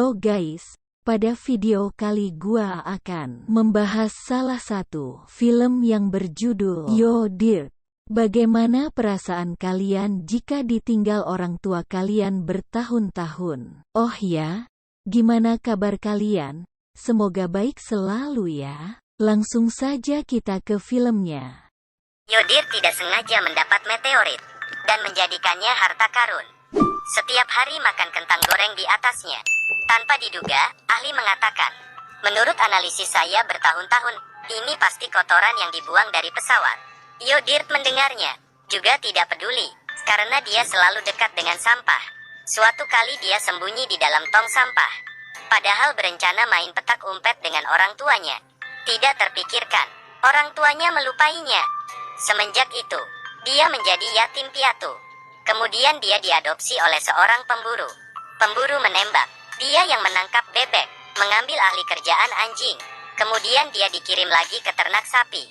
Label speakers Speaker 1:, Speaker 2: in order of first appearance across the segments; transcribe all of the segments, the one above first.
Speaker 1: Halo guys, pada video kali gua akan membahas salah satu film yang berjudul Yo Dirt. Bagaimana perasaan kalian jika ditinggal orang tua kalian bertahun-tahun? Oh ya, gimana kabar kalian? Semoga baik selalu ya. Langsung saja kita ke filmnya.
Speaker 2: Yo Dirt tidak sengaja mendapat meteorit dan menjadikannya harta karun. Setiap hari makan kentang goreng di atasnya. Tanpa diduga, ahli mengatakan, menurut analisis saya bertahun-tahun, ini pasti kotoran yang dibuang dari pesawat. Yo Dirt mendengarnya, juga tidak peduli, karena dia selalu dekat dengan sampah. Suatu kali dia sembunyi di dalam tong sampah. Padahal berencana main petak umpet dengan orang tuanya. Tidak terpikirkan, orang tuanya melupainya. Semenjak itu, dia menjadi yatim piatu. Kemudian dia diadopsi oleh seorang pemburu. Pemburu menembak. Dia yang menangkap bebek, mengambil ahli kerjaan anjing. Kemudian dia dikirim lagi ke ternak sapi.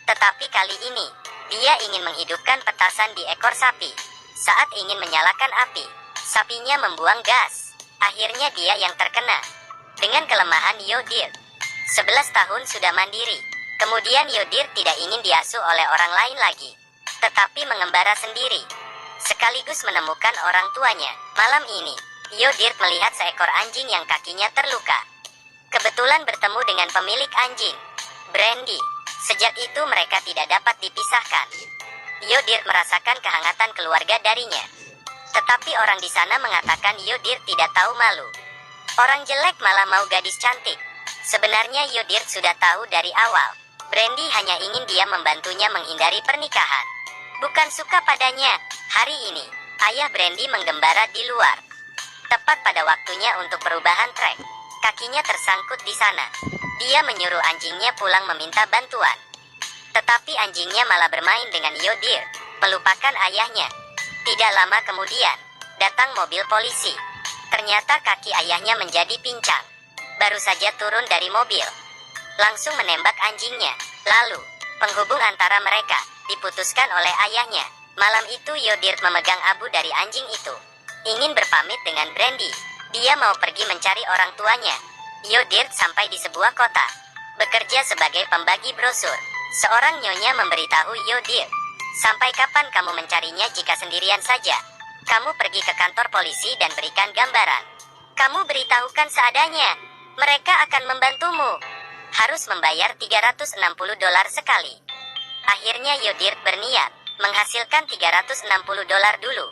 Speaker 2: Tetapi kali ini, dia ingin menghidupkan petasan di ekor sapi. Saat ingin menyalakan api, sapinya membuang gas. Akhirnya dia yang terkena. Dengan kelemahan Yo Dirt, 11 tahun sudah mandiri. Kemudian Yo Dirt tidak ingin diasuh oleh orang lain lagi, tetapi mengembara sendiri. Sekaligus menemukan orang tuanya. Malam ini, Yo Dirt melihat seekor anjing yang kakinya terluka. Kebetulan bertemu dengan pemilik anjing, Brandy. Sejak itu mereka tidak dapat dipisahkan. Yo Dirt merasakan kehangatan keluarga darinya. Tetapi orang di sana mengatakan Yo Dirt tidak tahu malu. Orang jelek malah mau gadis cantik. Sebenarnya Yo Dirt sudah tahu dari awal. Brandy hanya ingin dia membantunya menghindari pernikahan. Bukan suka padanya. Hari ini, ayah Brandy menggembara di luar. Tepat pada waktunya untuk perubahan trek. Kakinya tersangkut di sana. Dia menyuruh anjingnya pulang meminta bantuan. Tetapi anjingnya malah bermain dengan Yo Dirt, melupakan ayahnya. Tidak lama kemudian, datang mobil polisi. Ternyata kaki ayahnya menjadi pincang. Baru saja turun dari mobil, langsung menembak anjingnya. Lalu, penghubung antara mereka diputuskan oleh ayahnya. Malam itu Yo Dirt memegang abu dari anjing itu. Ingin berpamit dengan Brandy. Dia mau pergi mencari orang tuanya. Yo Dirt sampai di sebuah kota. Bekerja sebagai pembagi brosur. Seorang nyonya memberitahu Yo Dirt, sampai kapan kamu mencarinya jika sendirian saja? Kamu pergi ke kantor polisi dan berikan gambaran. Kamu beritahukan seadanya. Mereka akan membantumu. Harus membayar $360 sekali. Akhirnya Yo Dirt berniat menghasilkan $360 dulu.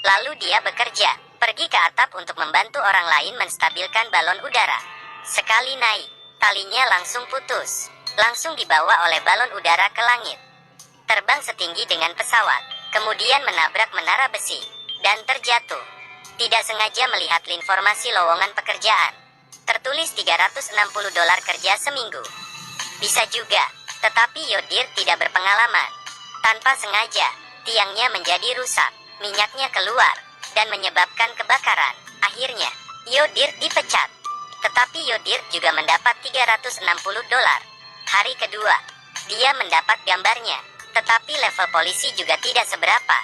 Speaker 2: Lalu dia bekerja, pergi ke atap untuk membantu orang lain menstabilkan balon udara. Sekali naik, talinya langsung putus. Langsung dibawa oleh balon udara ke langit. Terbang setinggi dengan pesawat, kemudian menabrak menara besi, dan terjatuh. Tidak sengaja melihat informasi lowongan pekerjaan. Tertulis $360 kerja seminggu. Bisa juga, tetapi Yo Dirt tidak berpengalaman. Tanpa sengaja, tiangnya menjadi rusak, minyaknya keluar, dan menyebabkan kebakaran. Akhirnya, Yo Dirt dipecat. Tetapi Yo Dirt juga mendapat $360. Hari kedua, dia mendapat gambarnya. Tetapi level polisi juga tidak seberapa.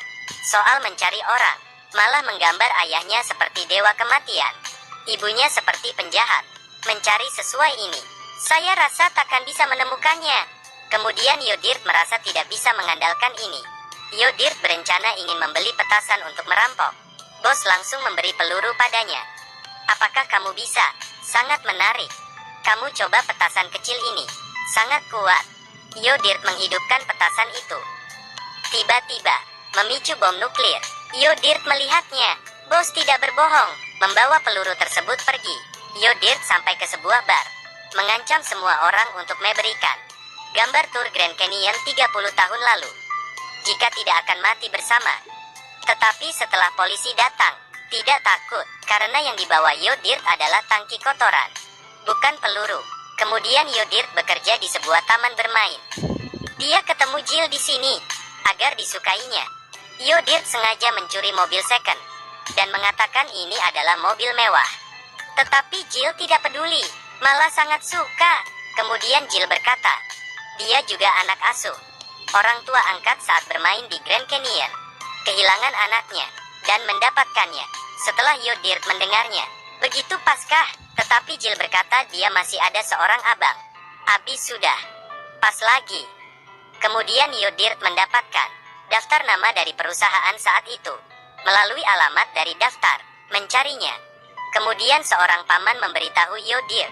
Speaker 2: Soal mencari orang, malah menggambar ayahnya seperti dewa kematian. Ibunya seperti penjahat. Mencari sesuai ini, saya rasa takkan bisa menemukannya. Kemudian Yo Dirt merasa tidak bisa mengandalkan ini. Yo Dirt berencana ingin membeli petasan untuk merampok. Bos langsung memberi peluru padanya. Apakah kamu bisa? Sangat menarik. Kamu coba petasan kecil ini. Sangat kuat. Yo Dirt menghidupkan petasan itu. Tiba-tiba, memicu bom nuklir. Yo Dirt melihatnya. Bos tidak berbohong. Membawa peluru tersebut pergi. Yo Dirt sampai ke sebuah bar. Mengancam semua orang untuk memberikan gambar tur Grand Canyon 30 tahun lalu. Jika tidak akan mati bersama. Tetapi setelah polisi datang, tidak takut, karena yang dibawa Yo Dirt adalah tangki kotoran, bukan peluru. Kemudian Yo Dirt bekerja di sebuah taman bermain. Dia ketemu Jill di sini, agar disukainya. Yo Dirt sengaja mencuri mobil second, dan mengatakan ini adalah mobil mewah. Tetapi Jill tidak peduli, malah sangat suka. Kemudian Jill berkata, dia juga anak asuh. Orang tua angkat saat bermain di Grand Canyon. Kehilangan anaknya, dan mendapatkannya. Setelah Yo Dirt mendengarnya, begitu paskah. Tetapi Jill berkata dia masih ada seorang abang. Abis sudah. Pas lagi. Kemudian Yodir mendapatkan daftar nama dari perusahaan saat itu. Melalui alamat dari daftar, mencarinya. Kemudian seorang paman memberitahu Yodir,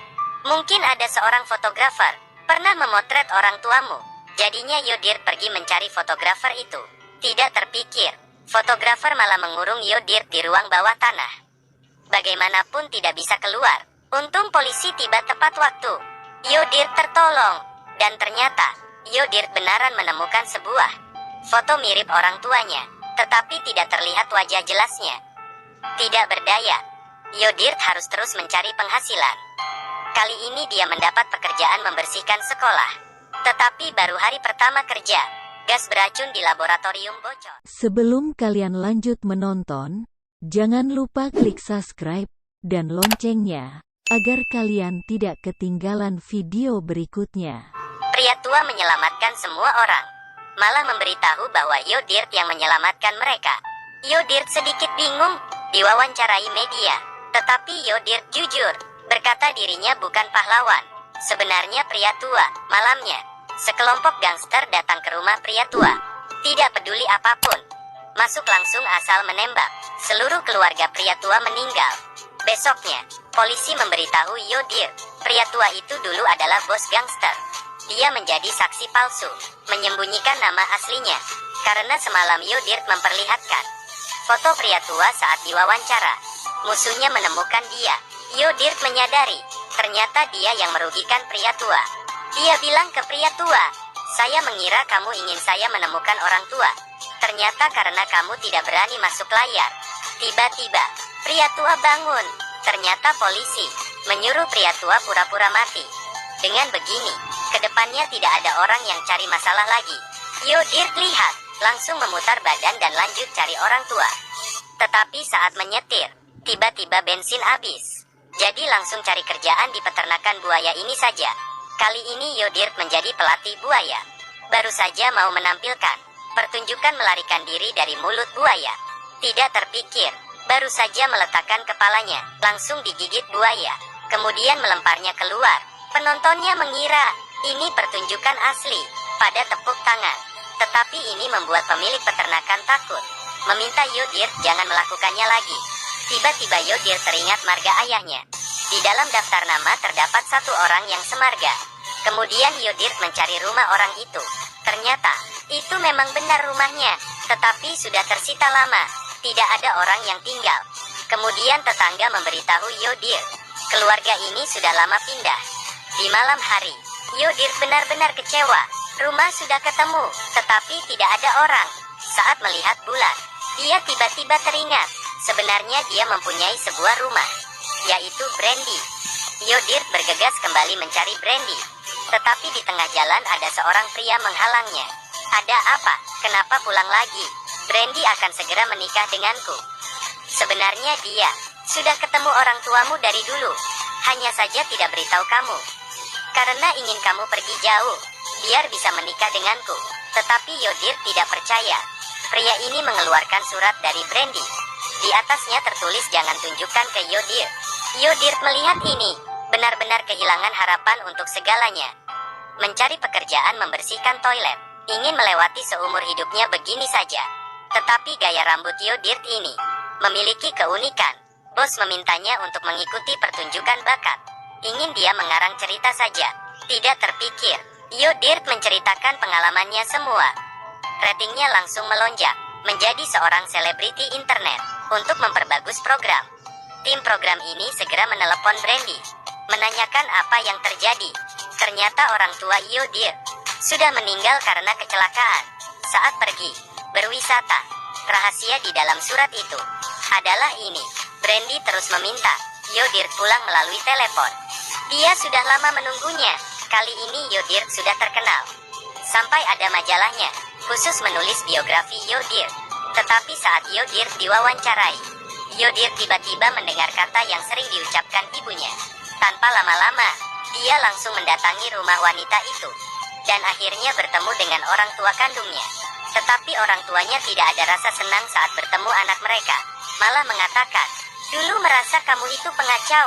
Speaker 2: mungkin ada seorang fotografer pernah memotret orang tuamu. Jadinya Yodir pergi mencari fotografer itu. Tidak terpikir, fotografer malah mengurung Yodir di ruang bawah tanah. Bagaimanapun tidak bisa keluar. Untung polisi tiba tepat waktu. Yodir tertolong. Dan ternyata, Yodir benaran menemukan sebuah foto mirip orang tuanya, tetapi tidak terlihat wajah jelasnya. Tidak berdaya, Yodir harus terus mencari penghasilan. Kali ini dia mendapat pekerjaan membersihkan sekolah. Tetapi baru hari pertama kerja, gas beracun di laboratorium bocor.
Speaker 1: Sebelum kalian lanjut menonton, jangan lupa klik subscribe dan loncengnya, agar kalian tidak ketinggalan video berikutnya.
Speaker 2: Pria tua menyelamatkan semua orang, malah memberitahu bahwa Yodir yang menyelamatkan mereka. Yodir sedikit bingung, diwawancarai media. Tetapi Yodir jujur, berkata dirinya bukan pahlawan. Sebenarnya pria tua, malamnya, sekelompok gangster datang ke rumah pria tua. Tidak peduli apapun, masuk langsung asal menembak. Seluruh keluarga pria tua meninggal. Besoknya, polisi memberitahu Yodir, pria tua itu dulu adalah bos gangster. Dia menjadi saksi palsu, menyembunyikan nama aslinya, karena semalam Yodir memperlihatkan foto pria tua saat diwawancara. Musuhnya menemukan dia. Yodir menyadari, ternyata dia yang merugikan pria tua. Dia bilang ke pria tua, saya mengira kamu ingin saya menemukan orang tua. Ternyata karena kamu tidak berani masuk layar. Tiba-tiba, pria tua bangun. Ternyata polisi menyuruh pria tua pura-pura mati. Dengan begini, kedepannya tidak ada orang yang cari masalah lagi. Yodir lihat, langsung memutar badan dan lanjut cari orang tua. Tetapi saat menyetir, tiba-tiba bensin habis. Jadi langsung cari kerjaan di peternakan buaya ini saja. Kali ini Yodir menjadi pelatih buaya. Baru saja mau menampilkan pertunjukan melarikan diri dari mulut buaya. Tidak terpikir, baru saja meletakkan kepalanya, langsung digigit buaya. Kemudian melemparnya keluar. Penontonnya mengira ini pertunjukan asli, pada tepuk tangan. Tetapi ini membuat pemilik peternakan takut, meminta Yodir jangan melakukannya lagi. Tiba-tiba Yodir teringat marga ayahnya. Di dalam daftar nama terdapat satu orang yang semarga. Kemudian Yodir mencari rumah orang itu. Ternyata, itu memang benar rumahnya, tetapi sudah tersita lama. Tidak ada orang yang tinggal. Kemudian tetangga memberitahu Yodir, keluarga ini sudah lama pindah. Di malam hari, Yodir benar-benar kecewa. Rumah sudah ketemu, tetapi tidak ada orang. Saat melihat bulan, dia tiba-tiba teringat, sebenarnya dia mempunyai sebuah rumah, yaitu Brandy. Yodir bergegas kembali mencari Brandy. Tetapi di tengah jalan ada seorang pria menghalangnya. Ada apa? Kenapa pulang lagi? Brandy akan segera menikah denganku. Sebenarnya dia sudah ketemu orang tuamu dari dulu. Hanya saja tidak beritahu kamu. Karena ingin kamu pergi jauh, biar bisa menikah denganku. Tetapi Yodir tidak percaya. Pria ini mengeluarkan surat dari Brandy. Di atasnya tertulis jangan tunjukkan ke Yodir. Yodir melihat ini, benar-benar kehilangan harapan untuk segalanya. Mencari pekerjaan membersihkan toilet, ingin melewati seumur hidupnya begini saja. Tetapi gaya rambut Yodir ini memiliki keunikan. Bos memintanya untuk mengikuti pertunjukan bakat. Ingin dia mengarang cerita saja. Tidak terpikir, Yodir menceritakan pengalamannya semua. Ratingnya langsung melonjak, menjadi seorang selebriti internet. Untuk memperbagus program, tim program ini segera menelepon Brandy, menanyakan apa yang terjadi. Ternyata orang tua Yodir sudah meninggal karena kecelakaan saat pergi berwisata. Rahasia di dalam surat itu adalah ini. Brandy terus meminta Yodir pulang melalui telepon. Dia sudah lama menunggunya. Kali ini Yodir sudah terkenal. Sampai ada majalahnya, khusus menulis biografi Yodir. Tetapi saat Yodir diwawancarai, Yodir tiba-tiba mendengar kata yang sering diucapkan ibunya. Tanpa lama-lama, dia langsung mendatangi rumah wanita itu. Dan akhirnya bertemu dengan orang tua kandungnya. Tetapi orang tuanya tidak ada rasa senang saat bertemu anak mereka. Malah mengatakan, dulu merasa kamu itu pengacau.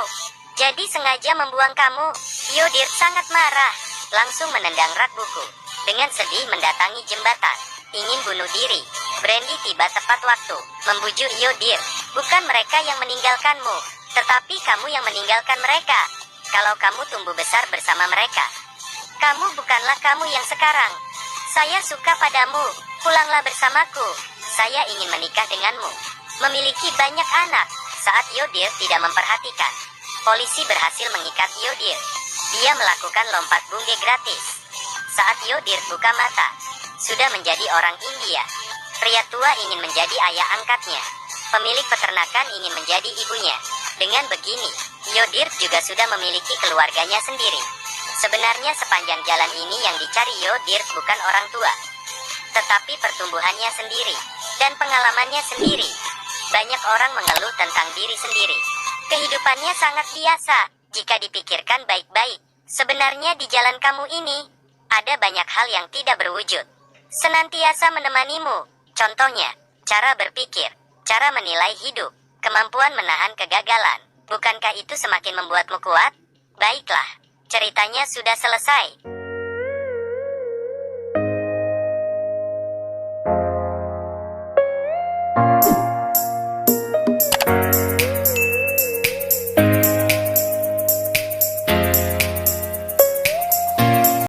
Speaker 2: Jadi sengaja membuang kamu. Yodir sangat marah, langsung menendang rak buku. Dengan sedih mendatangi jembatan, ingin bunuh diri. Brandy tiba tepat waktu, membujuk Yodir. Bukan mereka yang meninggalkanmu, tetapi kamu yang meninggalkan mereka. Kalau kamu tumbuh besar bersama mereka, kamu bukanlah kamu yang sekarang. Saya suka padamu, pulanglah bersamaku. Saya ingin menikah denganmu, memiliki banyak anak. Saat Yodir tidak memperhatikan, polisi berhasil mengikat Yodir. Dia melakukan lompat bungge gratis. Saat Yodir buka mata, sudah menjadi orang India. Pria tua ingin menjadi ayah angkatnya. Pemilik peternakan ingin menjadi ibunya. Dengan begini, Yodir juga sudah memiliki keluarganya sendiri. Sebenarnya sepanjang jalan ini yang dicari Yodir bukan orang tua, tetapi pertumbuhannya sendiri dan pengalamannya sendiri. Banyak orang mengeluh tentang diri sendiri. Kehidupannya sangat biasa jika dipikirkan baik-baik. Sebenarnya di jalan kamu ini ada banyak hal yang tidak berwujud, senantiasa menemanimu. Contohnya, cara berpikir, cara menilai hidup, kemampuan menahan kegagalan. Bukankah itu semakin membuatmu kuat? Baiklah, ceritanya sudah selesai.